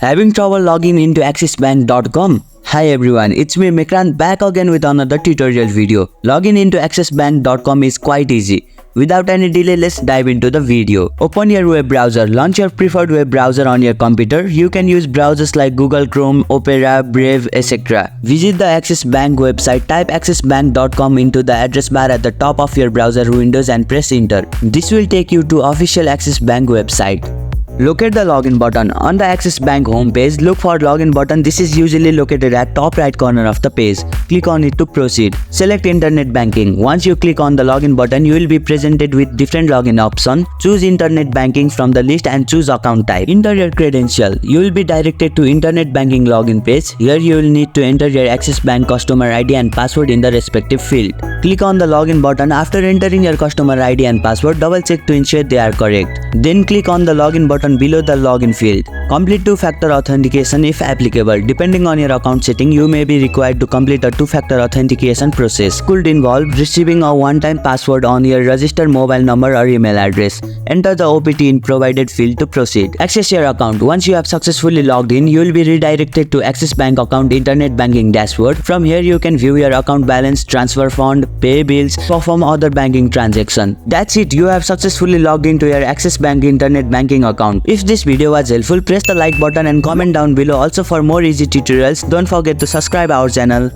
Having trouble logging into axisbank.com? Hi everyone, it's me Mikrant back again with another tutorial video. Logging into axisbank.com is quite easy. Without any delay, let's dive into the video. Open your web browser. Launch your preferred web browser on your computer. You can use browsers like Google Chrome, Opera, Brave, etc. Visit the Axis Bank website. Type axisbank.com into the address bar at the top of your browser windows and press enter. This will take you to official Axis Bank website. Locate the login button. On the Axis Bank homepage, look for login button. This is usually located at top right corner of the page. Click on it to proceed. Select internet banking. Once you click on the login button, you will be presented with different login options. Choose internet banking from the list and choose account type. Enter your credential. You will be directed to internet banking login page. Here you will need to enter your Axis Bank customer ID and password in the respective field. Click on the login button. After entering your customer ID and password, double check to ensure they are correct. Then click on the login button below the login field. Complete two-factor authentication if applicable. Depending on your account setting, you may be required to complete a two-factor authentication process. Could involve receiving a one-time password on your registered mobile number or email address. Enter the OPT in provided field to proceed. Access your account. Once you have successfully logged in, you will be redirected to Axis Bank account internet banking dashboard. From here, you can view your account balance, transfer fund, pay bills, perform other banking transactions. That's it. You have successfully logged into your Axis Bank internet banking account. If this video was helpful, press the like button and comment down below. Also, for more easy tutorials, don't forget to subscribe our channel.